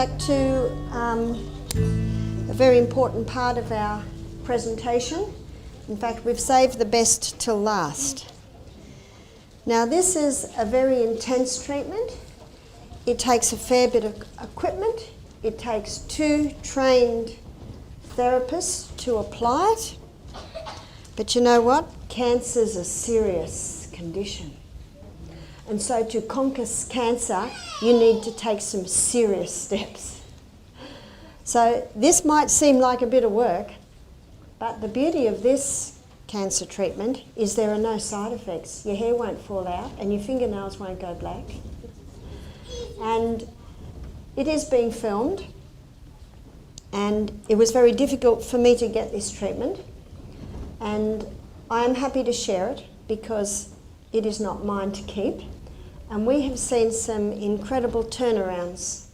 back to a very important part of our presentation. In fact, we've saved the best till last. Now, this is a very intense treatment. It takes a fair bit of equipment. It takes 2 trained therapists to apply it. But you know what? Cancer's a serious condition. And so to conquer cancer, you need to take some serious steps. So this might seem like a bit of work, but the beauty of this cancer treatment is there are no side effects. Your hair won't fall out and your fingernails won't go black. And it is being filmed, and it was very difficult for me to get this treatment, and I am happy to share it because it is not mine to keep. And we have seen some incredible turnarounds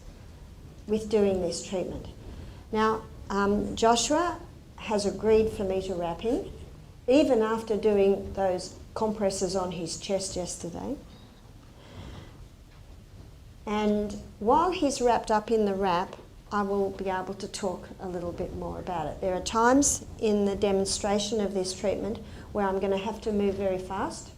with doing this treatment. Now, Joshua has agreed for me to wrap him, even after doing those compresses on his chest yesterday. And while he's wrapped up in the wrap, I will be able to talk a little bit more about it. There are times in the demonstration of this treatment where I'm going to have to move very fast.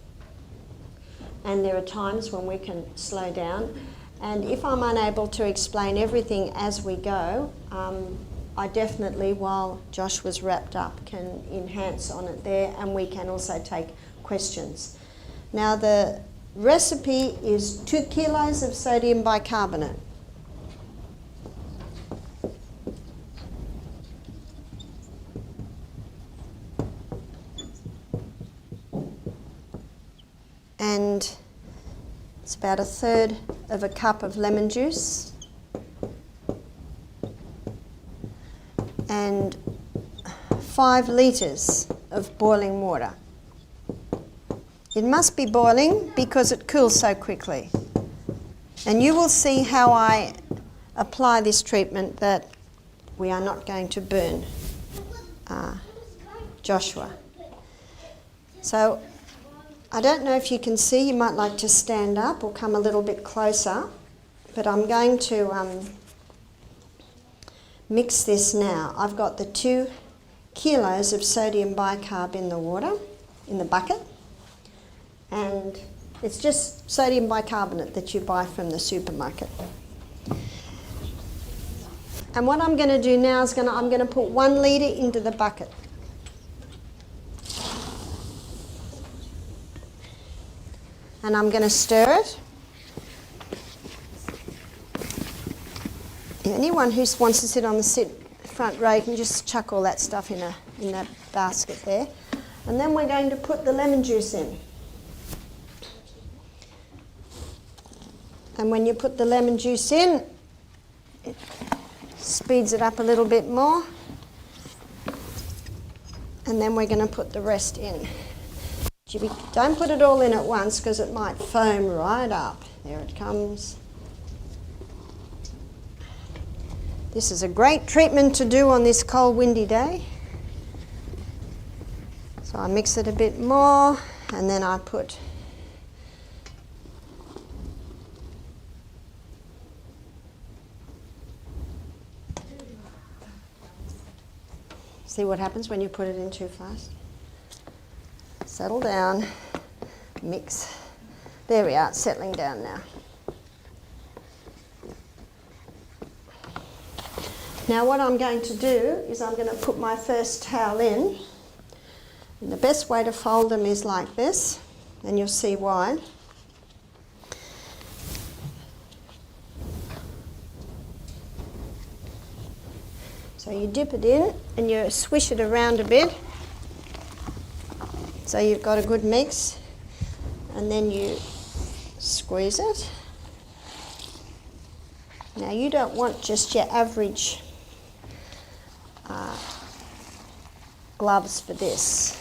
And there are times when we can slow down. And if I'm unable to explain everything as we go, I definitely, while Josh was wrapped up, can enhance on it there, and we can also take questions. Now, the recipe is 2 kilos of sodium bicarbonate. And it's about 1/3 of a cup of lemon juice and 5 litres of boiling water. It must be boiling because it cools so quickly. And you will see how I apply this treatment that we are not going to burn Joshua. So I don't know if you can see, you might like to stand up or come a little bit closer, but I'm going to mix this now. I've got the 2 kilos of sodium bicarb in the water, in the bucket, and it's just sodium bicarbonate that you buy from the supermarket. And what I'm going to do now is I'm going to put 1 litre into the bucket. And I'm going to stir it. Anyone who wants to sit on the front row can just chuck all that stuff in that basket there. And then we're going to put the lemon juice in. And when you put the lemon juice in, it speeds it up a little bit more. And then we're going to put the rest in. Don't put it all in at once because it might foam right up. There it comes. This is a great treatment to do on this cold, windy day. So I mix it a bit more, and then I put see what happens when you put it in too fast? Settle down, mix. There we are, it's settling down now. Now what I'm going to do is I'm going to put my first towel in. And the best way to fold them is like this, and you'll see why. So you dip it in and you swish it around a bit. So you've got a good mix, and then you squeeze it. Now you don't want just your average gloves for this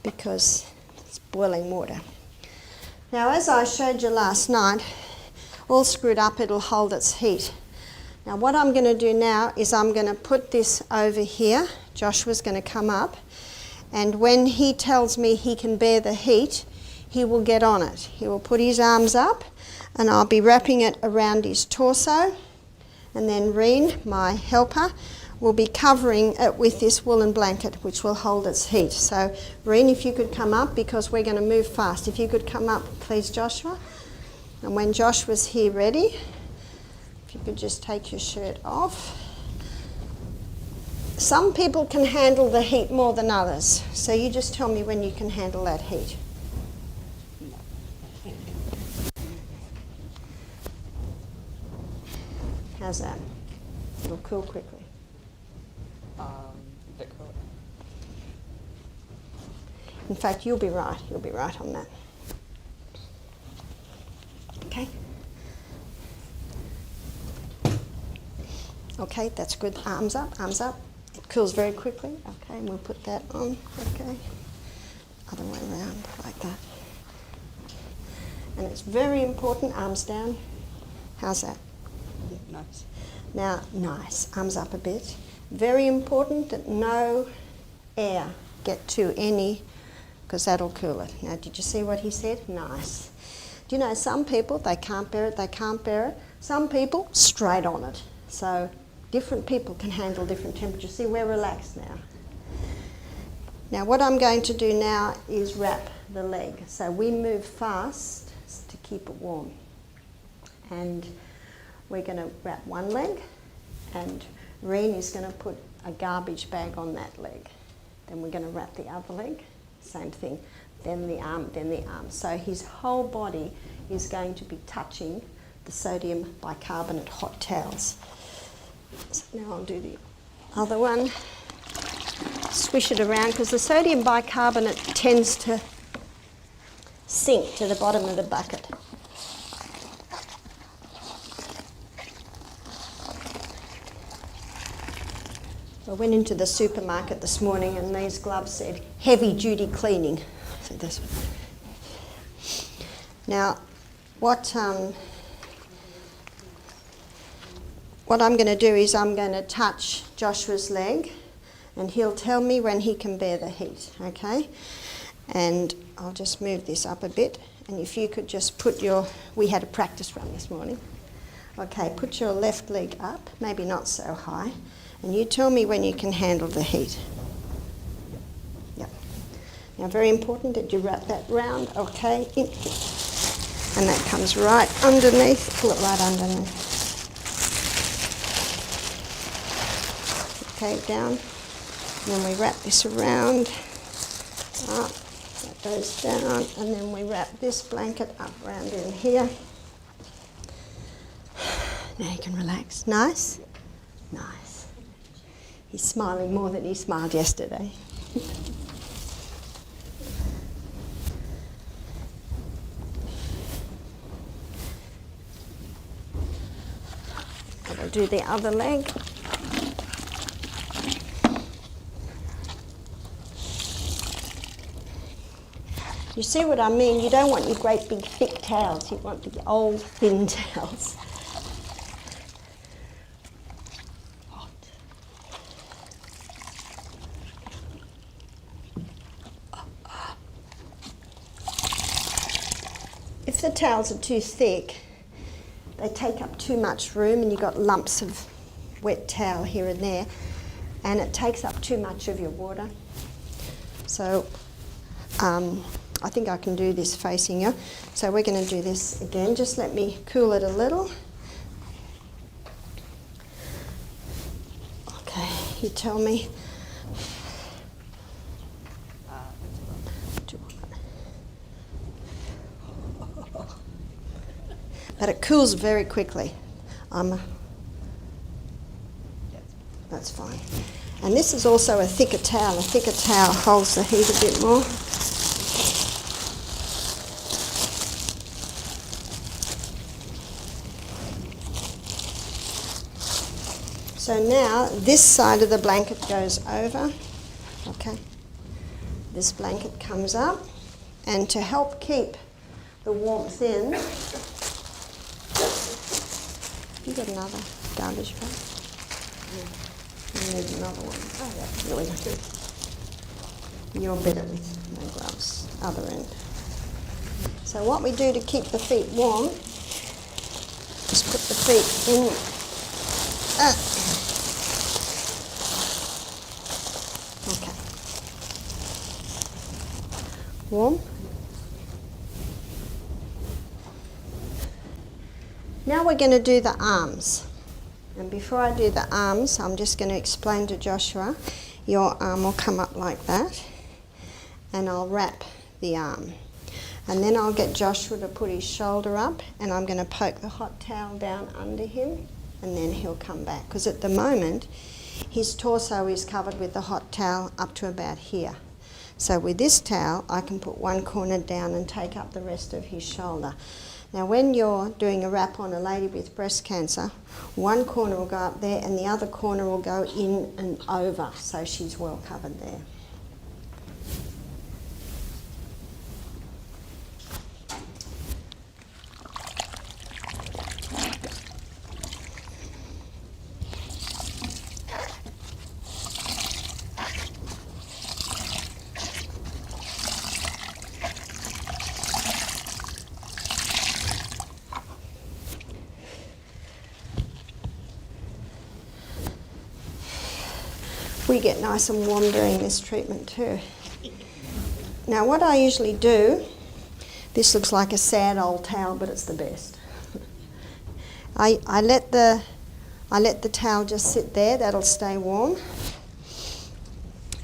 because it's boiling water. Now, as I showed you last night, all screwed up, it'll hold its heat. Now what I'm going to do now is I'm going to put this over here. Joshua's going to come up. And when he tells me he can bear the heat, he will get on it. He will put his arms up, and I'll be wrapping it around his torso And then Reen, my helper, will be covering it with this woolen blanket which will hold its heat. So Reen, if you could come up, because we're going to move fast. If you could come up, please, Joshua. And when Joshua's here ready, if you could just take your shirt off. Some people can handle the heat more than others. So you just tell me when you can handle that heat. How's that? It'll cool quickly. Bit cool. In fact, you'll be right. You'll be right on that. Okay. Okay, that's good. Arms up, arms up. It cools very quickly. Okay, and we'll put that on. Okay. Other way around, like that. And it's very important, arms down. How's that? Nice. Now, nice. Arms up a bit. Very important that no air get to any, because that'll cool it. Now, did you see what he said? Nice. Do you know, some people, they can't bear it, they can't bear it. Some people, straight on it. So, different people can handle different temperatures. See, we're relaxed now. Now, what I'm going to do now is wrap the leg. So, we move fast to keep it warm. And we're going to wrap one leg, and Reen is going to put a garbage bag on that leg. Then we're going to wrap the other leg, same thing. Then the arm, then the arm. So his whole body is going to be touching the sodium bicarbonate hot towels. So now I'll do the other one. Swish it around, because the sodium bicarbonate tends to sink to the bottom of the bucket. I went into the supermarket this morning and these gloves said heavy duty cleaning. So this one. Now, what I'm going to do is I'm going to touch Joshua's leg, and he'll tell me when he can bear the heat, okay? And I'll just move this up a bit, and if you could just put we had a practice run this morning. Okay, put your left leg up, maybe not so high. And you tell me when you can handle the heat. Yep. Now, very important that you wrap that round, okay? And that comes right underneath. Pull it right underneath. Okay, down. And then we wrap this around. Up. That goes down. And then we wrap this blanket up around in here. Now you can relax. Nice? Nice. He's smiling more than he smiled yesterday. I'll do the other leg. You see what I mean? You don't want your great big thick towels. You want the old thin towels. If the towels are too thick, they take up too much room and you've got lumps of wet towel here and there, and it takes up too much of your water. So I think I can do this facing you. So we're going to do this again. Just let me cool it a little. Okay, you tell me. But it cools very quickly. That's fine. And this is also a thicker towel. A thicker towel holds the heat a bit more. So now this side of the blanket goes over. Okay. This blanket comes up, and to help keep the warmth in, you got another garbage bag? Yeah. You need another one. Oh, that's really good. You're better with no gloves. Other end. So what we do to keep the feet warm is put the feet in Okay. Warm. Now we're going to do the arms. And before I do the arms, I'm just going to explain to Joshua, your arm will come up like that, and I'll wrap the arm. And then I'll get Joshua to put his shoulder up, and I'm going to poke the hot towel down under him, and then he'll come back. Because at the moment, his torso is covered with the hot towel up to about here. So with this towel, I can put one corner down and take up the rest of his shoulder. Now when you're doing a wrap on a lady with breast cancer, one corner will go up there and the other corner will go in and over, so she's well covered there. We get nice and warm during this treatment too. Now what I usually do, this looks like a sad old towel, but it's the best. I let the towel just sit there, that'll stay warm.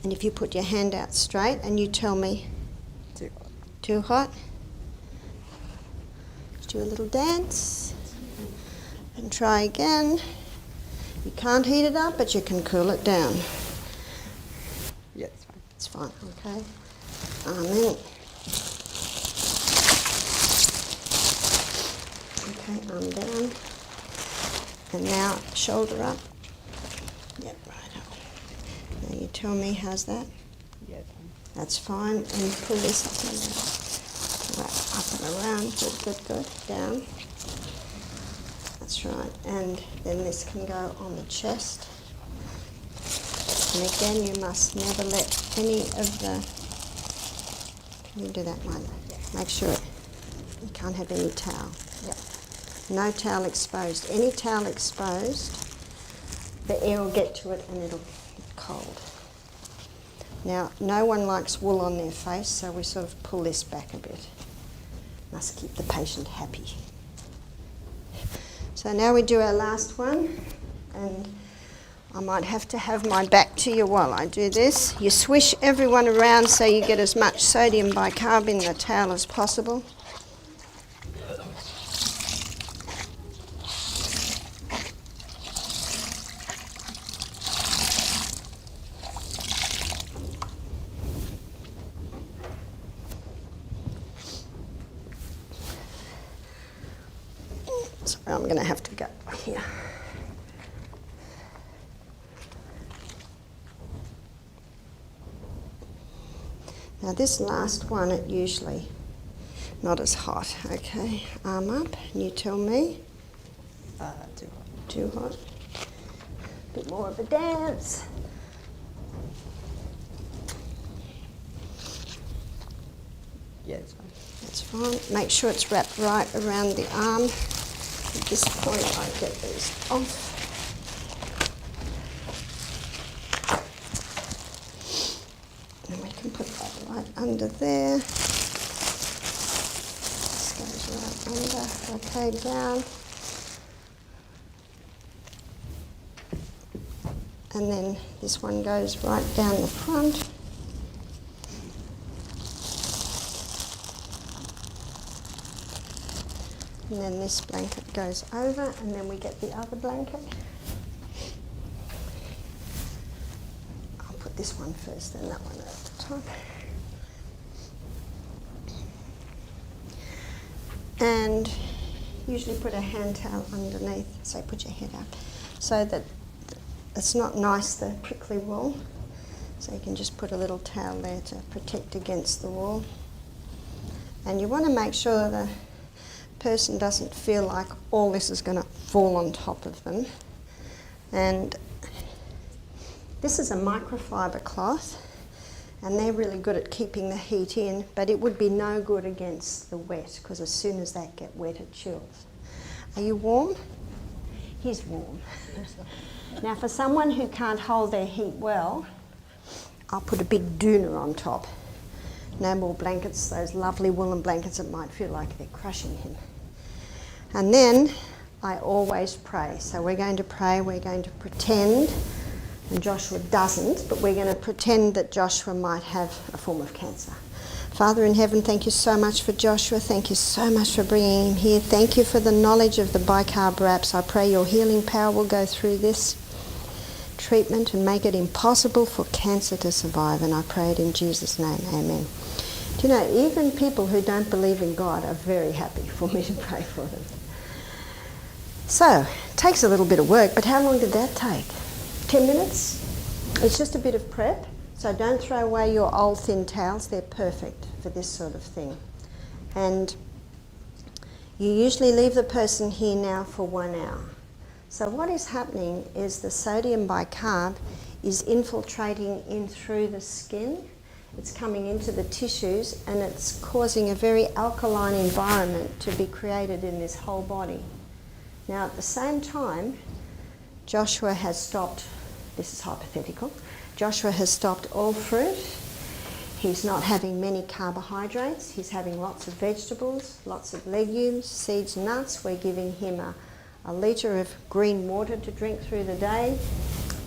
And if you put your hand out straight and you tell me, too hot? Just do a little dance and try again. You can't heat it up, but you can cool it down. Yeah, it's fine. It's fine, okay. Amen. Okay, arm down. And now shoulder up. Yep, right up. Now you tell me, how's that? Yeah, it's fine. That's fine. And pull this up and right, up and around. Good, good, good. Down. That's right. And then this can go on the chest. And again, you must never let any of the... Can you do that, Mother? Yeah. Make sure you can't have any towel. Yeah. No towel exposed. Any towel exposed, the air will get to it and it'll get cold. Now, no one likes wool on their face, so we sort of pull this back a bit. Must keep the patient happy. So now we do our last one, and I might have to have my back to you while I do this. You swish everyone around so you get as much sodium bicarb in the towel as possible. Sorry, I'm going to have to go here. Now this last one, it usually not as hot. Okay, arm up, and you tell me. Too hot. Too hot. Bit more of a dance. Yeah, it's fine. That's fine. Make sure it's wrapped right around the arm. At this point, I get these off. And we can put that right under there. This goes right under. Okay, down. And then this one goes right down the front. And then this blanket goes over, and then we get the other blanket. I'll put this one first, then that one at the top. And usually put a hand towel underneath, so put your head up, so that it's not nice, the prickly wool. So you can just put a little towel there to protect against the wool. And you want to make sure the person doesn't feel like all this is going to fall on top of them. And this is a microfiber cloth, and they're really good at keeping the heat in, but it would be no good against the wet, because as soon as that gets wet it chills. Are you warm? he's warm. Now for someone who can't hold their heat well, I'll put a big doona on top. No more blankets, those lovely woolen blankets that might feel like they're crushing him. And then I always pray. So we're going to pray, we're going to pretend, and Joshua doesn't, but we're going to pretend that Joshua might have a form of cancer. Father in heaven, thank you so much for Joshua. Thank you so much for bringing him here. Thank you for the knowledge of the bicarb wraps. I pray your healing power will go through this treatment and make it impossible for cancer to survive. And I pray it in Jesus' name. Amen. Do you know, even people who don't believe in God are very happy for me to pray for them. So, it takes a little bit of work, but how long did that take? 10 minutes? It's just a bit of prep. So don't throw away your old thin towels. They're perfect for this sort of thing. And you usually leave the person here now for 1 hour. So what is happening is the sodium bicarb is infiltrating in through the skin. It's coming into the tissues and it's causing a very alkaline environment to be created in this whole body. Now at the same time, Joshua has stopped, this is hypothetical, Joshua has stopped all fruit. He's not having many carbohydrates. He's having lots of vegetables, lots of legumes, seeds, nuts. We're giving him a litre of green water to drink through the day.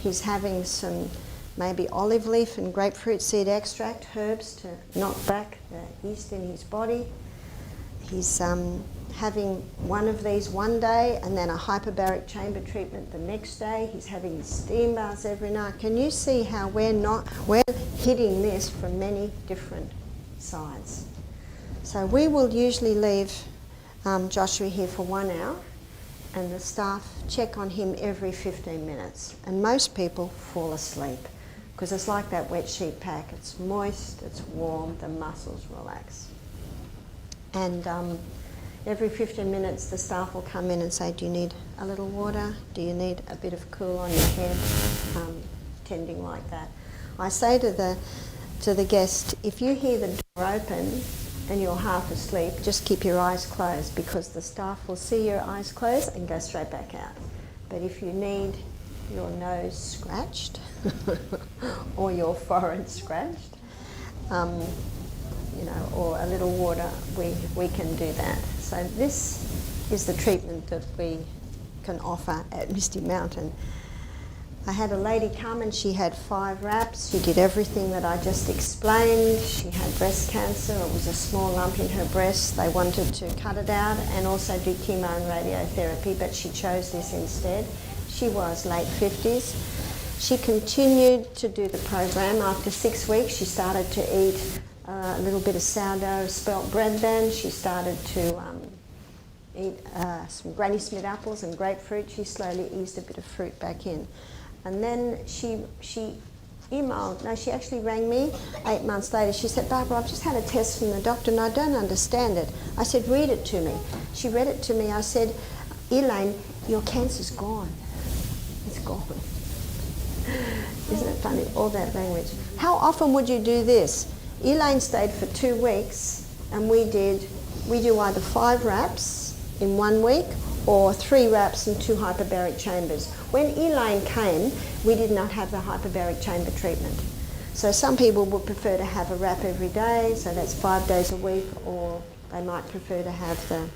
He's having some maybe olive leaf and grapefruit seed extract, herbs to knock back the yeast in his body. He's having one of these one day and then a hyperbaric chamber treatment the next day. He's having steam baths every night. Can you see how we're hitting this from many different sides? So we will usually leave Joshua here for 1 hour and the staff check on him every 15 minutes. And most people fall asleep because it's like that wet sheet pack. It's moist, it's warm, the muscles relax. And every 15 minutes the staff will come in and say, do you need a little water? Do you need a bit of cool on your head? Tending like that. I say to the guest, if you hear the door open and you're half asleep, just keep your eyes closed because the staff will see your eyes closed and go straight back out. But if you need your nose scratched or your forehead scratched, or a little water, we can do that. So this is the treatment that we can offer at Misty Mountain. I had a lady come and she had 5 wraps. She did everything that I just explained. She had breast cancer. It was a small lump in her breast. They wanted to cut it out and also do chemo and radiotherapy, but she chose this instead. She was late 50s. She continued to do the program. After 6 weeks, she started to eat a little bit of sourdough spelt bread then. She started to eat some Granny Smith apples and grapefruit. She slowly eased a bit of fruit back in. And then she actually rang me 8 months later. She said, Barbara, I've just had a test from the doctor and I don't understand it. I said, read it to me. She read it to me. I said, Elaine, your cancer's gone. It's gone. Isn't it funny, all that language? How often would you do this? Elaine stayed for 2 weeks and we do either 5 wraps in 1 week or 3 wraps and 2 hyperbaric chambers. When Elaine came, we did not have the hyperbaric chamber treatment. So some people would prefer to have a wrap every day, so that's 5 days a week, or they might prefer to have the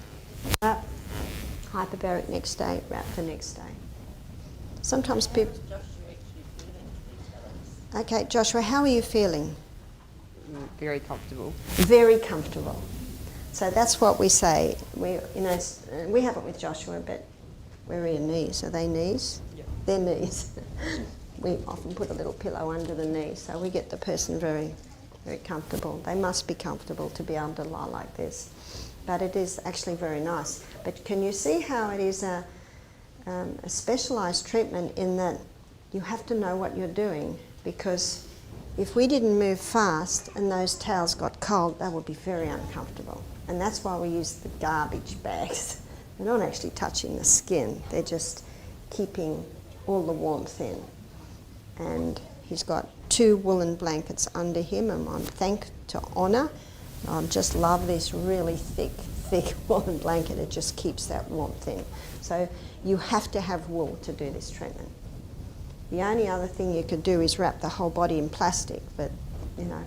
wrap, hyperbaric next day, wrap the next day. Sometimes people... Okay, Joshua, how are you feeling? Very comfortable. Very comfortable. So that's what we say. We have it with Joshua, but where are your knees? Are they knees? Yep. They're knees. We often put a little pillow under the knee, so we get the person very, very comfortable. They must be comfortable to be able to lie like this. But it is actually very nice. But can you see how it is a specialised treatment in that you have to know what you're doing, because if we didn't move fast and those towels got cold, they would be very uncomfortable. And that's why we use the garbage bags. They're not actually touching the skin, they're just keeping all the warmth in. And he's got 2 woolen blankets under him, and I'm thanked to honour. I just love this really thick thick woolen blanket. It just keeps that warmth in. So you have to have wool to do this treatment. The only other thing you could do is wrap the whole body in plastic, but you know,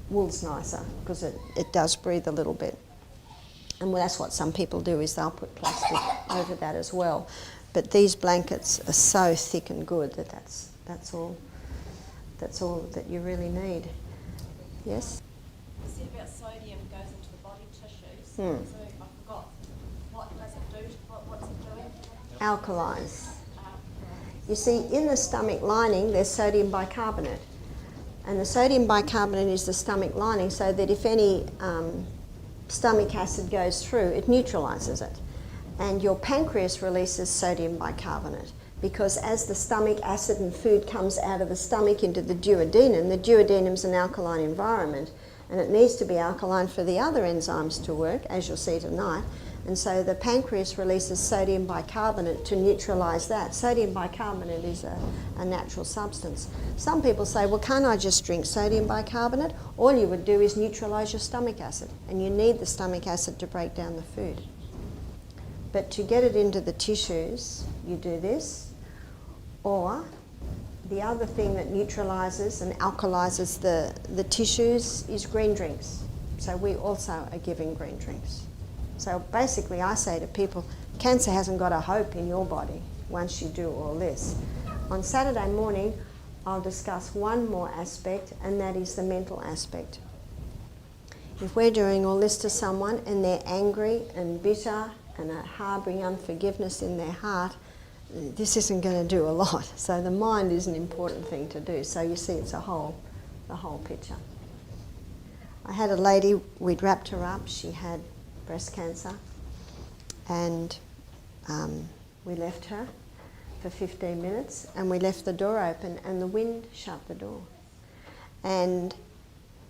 wool's nicer because it does breathe a little bit. And that's what some people do, is they'll put plastic over that as well. But these blankets are so thick and good that that's all that you really need. Yes? You said about sodium goes into the body tissues. So I forgot. What does it do? What's it doing? Alkalize. You see, in the stomach lining, there's sodium bicarbonate. And the sodium bicarbonate is the stomach lining, so that if any stomach acid goes through, it neutralizes it. And your pancreas releases sodium bicarbonate, because as the stomach acid and food comes out of the stomach into the duodenum is an alkaline environment, and it needs to be alkaline for the other enzymes to work, as you'll see tonight. And so the pancreas releases sodium bicarbonate to neutralize that. Sodium bicarbonate is a natural substance. Some people say, well, can't I just drink sodium bicarbonate? All you would do is neutralize your stomach acid, and you need the stomach acid to break down the food. But to get it into the tissues, you do this, or the other thing that neutralizes and alkalizes the tissues is green drinks. So we also are giving green drinks. So basically I say to people, cancer hasn't got a hope in your body once you do all this. On Saturday morning, I'll discuss one more aspect, and that is the mental aspect. If we're doing all this to someone and they're angry and bitter and are harbouring unforgiveness in their heart, this isn't going to do a lot. So the mind is an important thing to do. So you see, it's the whole picture. I had a lady, we'd wrapped her up, she had breast cancer, and we left her for 15 minutes, and we left the door open, and the wind shut the door. And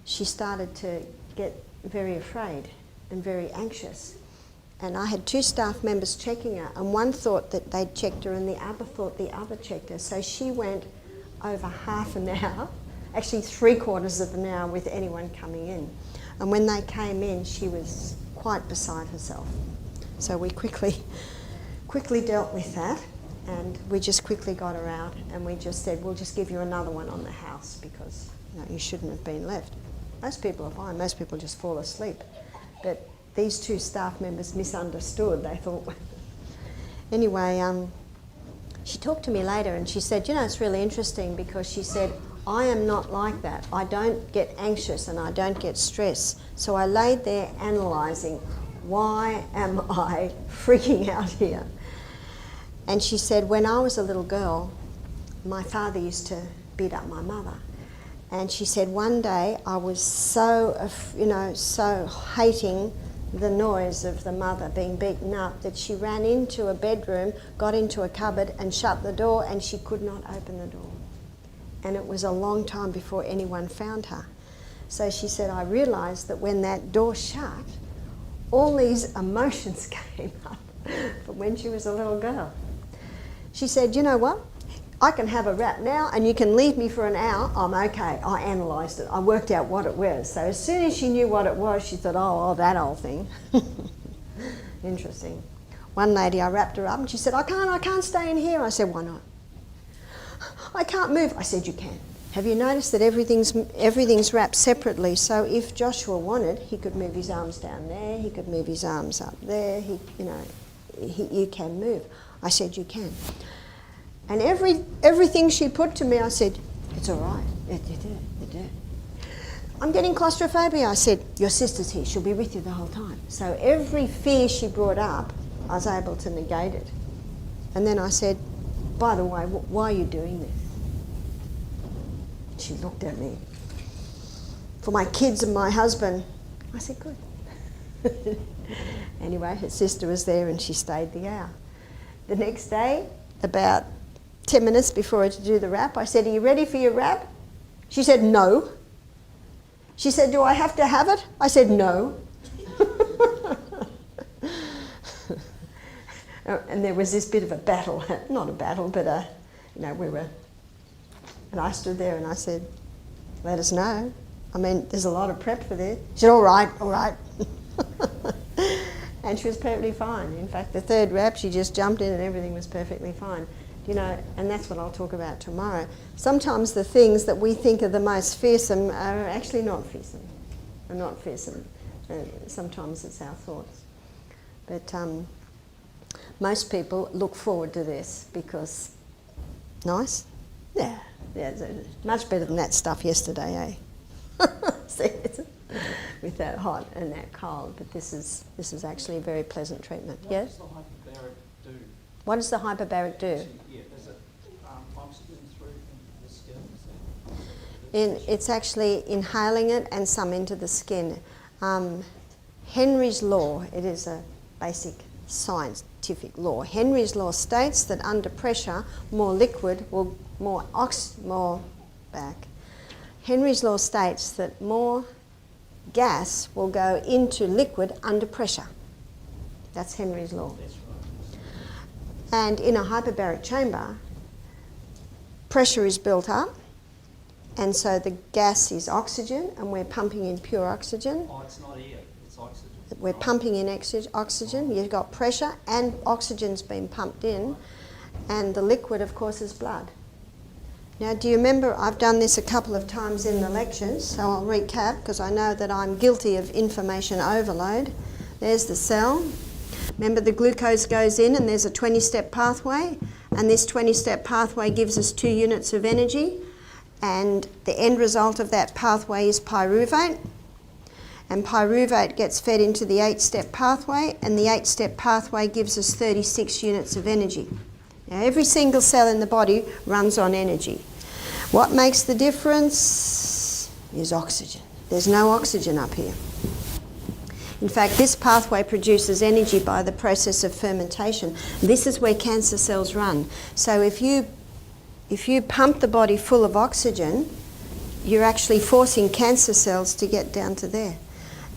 she started to get very afraid and very anxious. And I had two staff members checking her, and one thought that they'd checked her and the other thought the other checked her. So she went over half an hour, actually 3/4 of an hour with anyone coming in. And when they came in, she was quite beside herself. So we quickly dealt with that, and we just quickly got her out, and we just said, we'll just give you another one on the house, because you shouldn't have been left. Most people are fine, most people just fall asleep. But these two staff members misunderstood, they thought. Anyway, she talked to me later and she said, it's really interesting, because she said, I am not like that. I don't get anxious and I don't get stressed. So I laid there analysing, why am I freaking out here? And she said, when I was a little girl, my father used to beat up my mother. And she said, one day I was so hating the noise of the mother being beaten up that she ran into a bedroom, got into a cupboard and shut the door, and she could not open the door. And it was a long time before anyone found her. So she said, I realised that when that door shut, all these emotions came up from when she was a little girl. She said, you know what? I can have a wrap now and you can leave me for an hour, I'm okay. I analysed it. I worked out what it was. So as soon as she knew what it was, she thought, oh, that old thing. Interesting. One lady, I wrapped her up and she said, I can't stay in here. I said, why not? I can't move. I said, you can. Have you noticed that everything's wrapped separately? So if Joshua wanted, he could move his arms down there, he could move his arms up there, you can move. I said, you can. And everything she put to me, I said, it's all right. You do. I'm getting claustrophobia. I said, your sister's here. She'll be with you the whole time. So every fear she brought up, I was able to negate it. And then I said, by the way, why are you doing this? She looked at me. For my kids and my husband. I said, good. Anyway, her sister was there and she stayed the hour. The next day, about 10 minutes before I had to do the wrap, I said, are you ready for your wrap? She said, no. She said, do I have to have it? I said, no. And there was this bit of a battle, not a battle, but we were, and I stood there and I said, let us know. I mean, there's a lot of prep for this. She said, all right. And she was perfectly fine. In fact, the third rap, she just jumped in and everything was perfectly fine. You know, and that's what I'll talk about tomorrow. Sometimes the things that we think are the most fearsome are actually not fearsome. Are not fearsome. Sometimes it's our thoughts. But most people look forward to this because nice? Yeah, it's much better than that stuff yesterday, eh? See, with that hot and that cold. But this is actually a very pleasant treatment. Yes? What does the hyperbaric do? What does the hyperbaric do? Yeah, does it oxygen through the skin? It's actually inhaling it and some into the skin. Henry's law, it is a basic scientific law. Henry's law states that under pressure, more liquid will more back. Henry's law states that more gas will go into liquid under pressure. That's Henry's law. That's right. And in a hyperbaric chamber, pressure is built up, and so the gas is oxygen, and we're pumping in pure oxygen. Oh, it's not air, it's oxygen. We're pumping in oxygen. You've got pressure and oxygen's been pumped in, and the liquid, of course, is blood. Now, do you remember, I've done this a couple of times in the lectures, so I'll recap because I know that I'm guilty of information overload. There's the cell. Remember, the glucose goes in and there's a 20-step pathway, and this 20-step pathway gives us 2 units of energy, and the end result of that pathway is pyruvate, and pyruvate gets fed into the 8-step pathway, and the 8-step pathway gives us 36 units of energy. Now, every single cell in the body runs on energy. What makes the difference is oxygen. There's no oxygen up here. In fact, this pathway produces energy by the process of fermentation. This is where cancer cells run. So if you pump the body full of oxygen, you're actually forcing cancer cells to get down to there.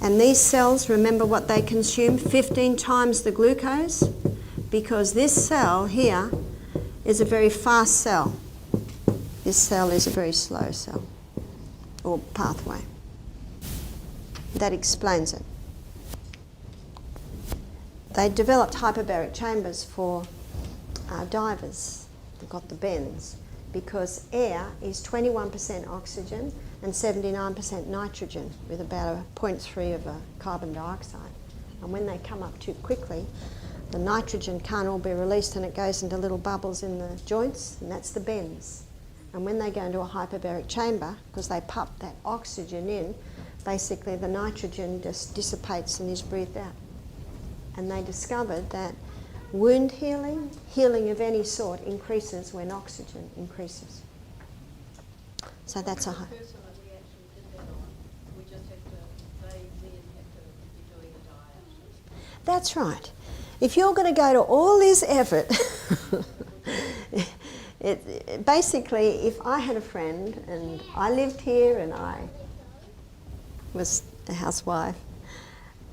And these cells, remember what they consume? 15 times the glucose, because this cell here is a very fast cell. This cell is a very slow cell, or pathway. That explains it. They developed hyperbaric chambers for divers. They've got the bends, because air is 21% oxygen and 79% nitrogen, with about a 0.3 of a carbon dioxide. And when they come up too quickly, the nitrogen can't all be released and it goes into little bubbles in the joints, and that's the bends. And when they go into a hyperbaric chamber, because they pump that oxygen in, basically the nitrogen just dissipates and is breathed out. And they discovered that wound healing, healing of any sort, increases when oxygen increases. So that's a The person that we actually did that on, we just have to, they then have to be doing a diet. That's right. If you're going to go to all this effort, basically, if I had a friend and I lived here and I was a housewife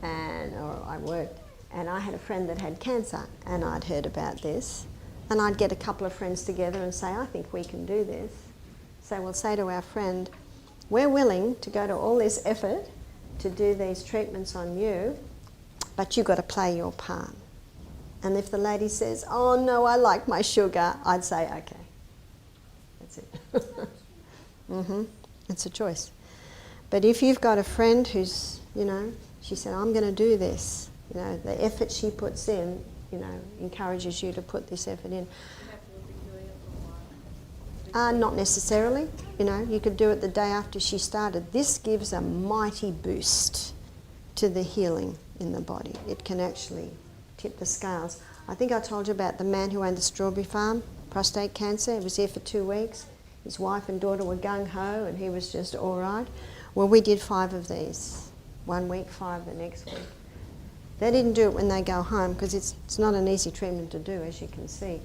or I worked, and I had a friend that had cancer and I'd heard about this, and I'd get a couple of friends together and say, I think we can do this. So we'll say to our friend, we're willing to go to all this effort to do these treatments on you, but you've got to play your part. And if the lady says, oh no, I like my sugar, I'd say, okay, that's it. It's a choice. But if you've got a friend who's, she said, I'm going to do this, the effort she puts in, encourages you to put this effort in. Not necessarily, you could do it the day after she started. This gives a mighty boost to the healing in the body. It can actually tip the scales. I think I told you about the man who owned the strawberry farm, prostate cancer. He was here for 2 weeks. His wife and daughter were gung-ho and he was just all right. Well, we did 5 of these. 1 week, 5 the next week. They didn't do it when they go home because it's not an easy treatment to do, as you can see.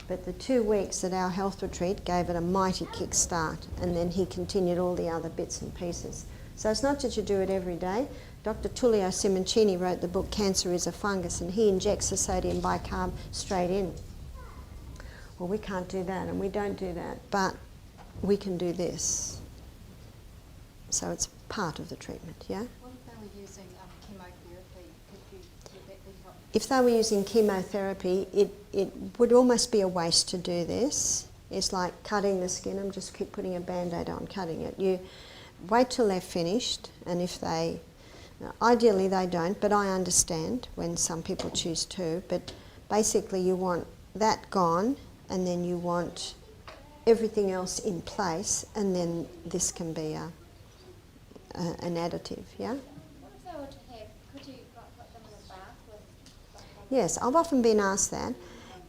But the 2 weeks at our health retreat gave it a mighty kick-start, and then he continued all the other bits and pieces. So it's not that you do it every day. Dr. Tullio Simoncini wrote the book Cancer is a Fungus, and he injects the sodium bicarb straight in. Well, we can't do that, and we don't do that, but we can do this. So it's part of the treatment, yeah? What if they were using chemotherapy? Would that be if they were using chemotherapy, it would almost be a waste to do this. It's like cutting the skin and just keep putting a Band-Aid on, cutting it. You wait till they're finished, and if they, ideally they don't, but I understand when some people choose to, but basically you want that gone, and then you want everything else in place, and then this can be an additive, yeah? What if they were to have, could you like put them in a bath with Yes, I've often been asked that.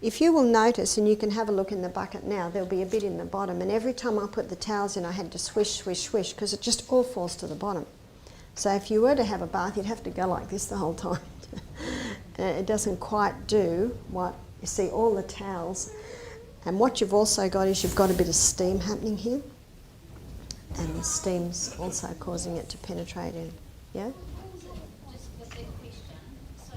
If you will notice, and you can have a look in the bucket now, there'll be a bit in the bottom, and every time I put the towels in I had to swish, swish, swish, because it just all falls to the bottom. So if you were to have a bath, you'd have to go like this the whole time. It doesn't quite do what, you see all the towels. And what you've also got is you've got a bit of steam happening here, and the steam's also causing it to penetrate in, yeah? just a big question? So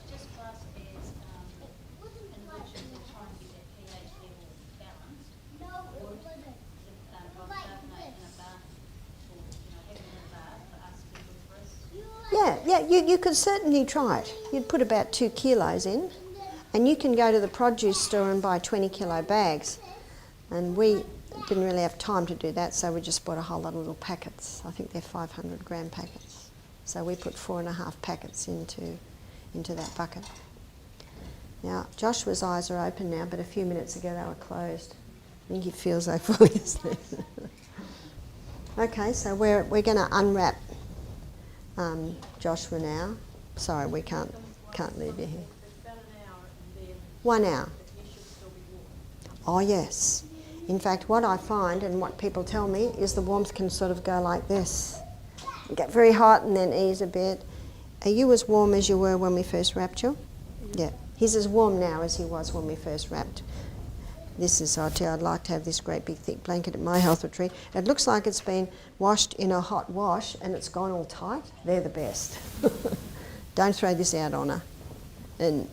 just for us as individuals that try and get that pH level balanced, would bicarbonate in a bath, or having in a bath for us be good for us? Yeah, you could certainly try it. You'd put about 2 kilos in, and you can go to the produce store and buy 20 kilo bags. And we didn't really have time to do that, so we just bought a whole lot of little packets. I think they're 500 gram packets. So we put 4.5 packets into that bucket. Now, Joshua's eyes are open now, but a few minutes ago they were closed. I think he feels they're fully asleep. Okay, so we're going to unwrap Joshua now. Sorry, we can't leave you here. It's about an hour and then 1 hour. you should still be warm. Oh yes. In fact, what I find and what people tell me is the warmth can sort of go like this. Get very hot and then ease a bit. Are you as warm as you were when we first wrapped you? Yeah. He's as warm now as he was when we first wrapped. This is, I'd like to have this great big thick blanket at my health retreat. It looks like it's been washed in a hot wash and it's gone all tight. They're the best. Don't throw this out on her. And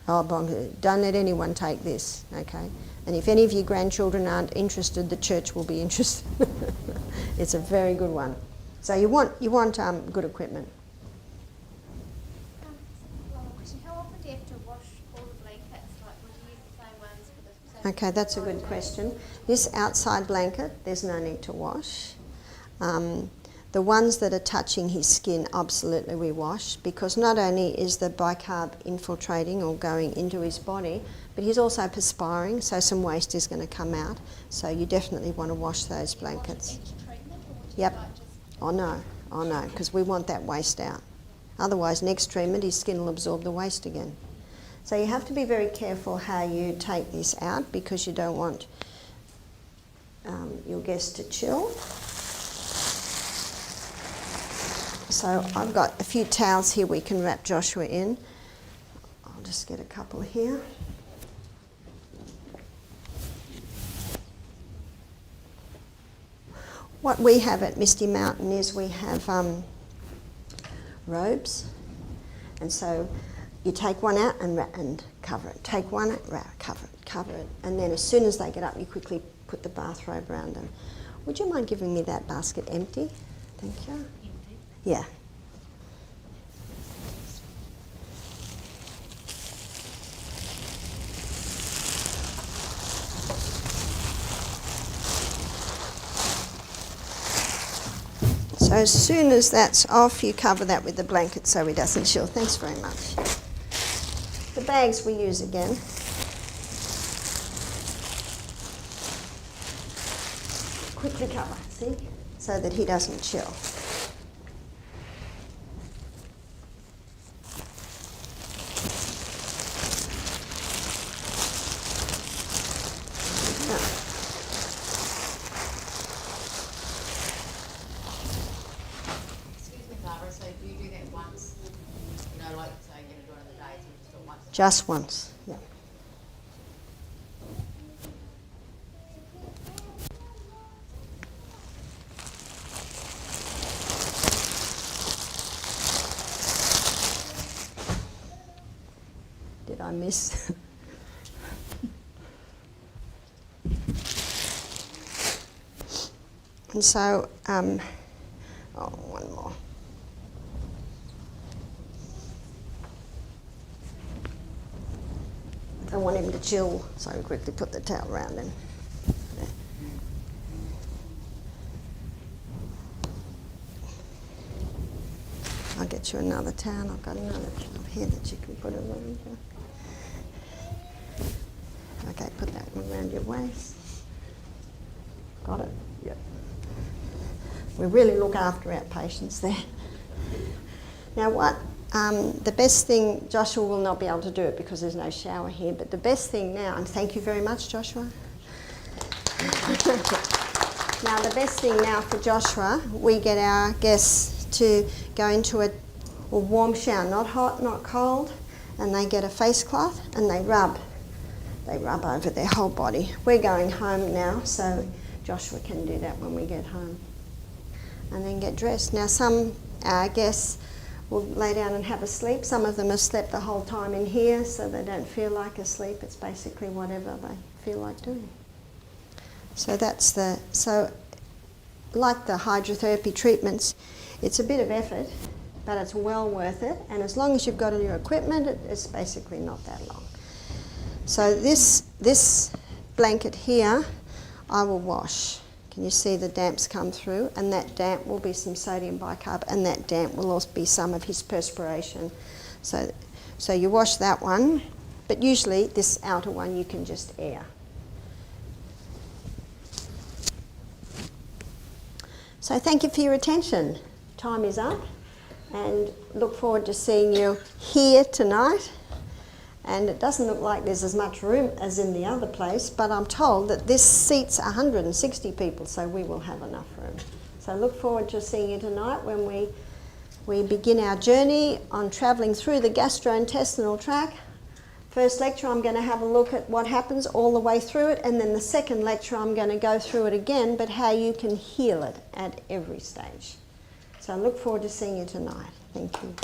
don't let anyone take this, okay? And if any of your grandchildren aren't interested, the church will be interested. It's a very good one. So you want good equipment. One more question. How often do you have to wash all the blankets? Like, would you use the same ones for the same? Okay, that's a good question. This outside blanket, there's no need to wash. The ones that are touching his skin, absolutely we wash, because not only is the bicarb infiltrating or going into his body, but he's also perspiring, so some waste is going to come out. So you definitely want to wash those blankets. Each treatment, or would you Yep. like just Oh no, because we want that waste out. Otherwise, next treatment, his skin will absorb the waste again. So you have to be very careful how you take this out, because you don't want your guest to chill. So I've got a few towels here we can wrap Joshua in. I'll just get a couple here. What we have at Misty Mountain is we have robes, and so you take one out and cover it. Take one out, cover it, and then as soon as they get up, you quickly put the bathrobe around them. Would you mind giving me that basket empty? Thank you. empty? Yeah. So as soon as that's off, you cover that with the blanket so he doesn't chill. Thanks very much. The bags we use again. Quickly cover, see? So that he doesn't chill. Excuse me, Barbara, so do you do that once? You know, like, say you're going to do it in the day, so you just do it once? Just once, yeah. Did I miss? And so, one more. I want him to chill, so I quickly put the towel around him. There. I'll get you another towel. I've got another towel here that you can put around you. Okay, put that one around your waist. Got it? Yep. We really look after our patients there. Now what, the best thing, Joshua will not be able to do it because there's no shower here, but the best thing now, and thank you very much, Joshua. Now the best thing now for Joshua, we get our guests to go into a warm shower, not hot, not cold, and they get a face cloth and they rub over their whole body. We're going home now, so Joshua can do that when we get home. And then get dressed. Now some guests will lay down and have a sleep. Some of them have slept the whole time in here, so they don't feel like asleep. It's basically whatever they feel like doing. So like the hydrotherapy treatments, it's a bit of effort, but it's well worth it. And as long as you've got all your equipment, it's basically not that long. So this blanket here, I will wash. Can you see the damps come through? And that damp will be some sodium bicarbonate, and that damp will also be some of his perspiration. So you wash that one, but usually this outer one you can just air. So thank you for your attention. Time is up, and look forward to seeing you here tonight. And it doesn't look like there's as much room as in the other place, but I'm told that this seats 160 people, so we will have enough room. So look forward to seeing you tonight when we begin our journey on travelling through the gastrointestinal tract. First lecture I'm going to have a look at what happens all the way through it, and then the second lecture I'm going to go through it again, but how you can heal it at every stage. So I look forward to seeing you tonight. Thank you.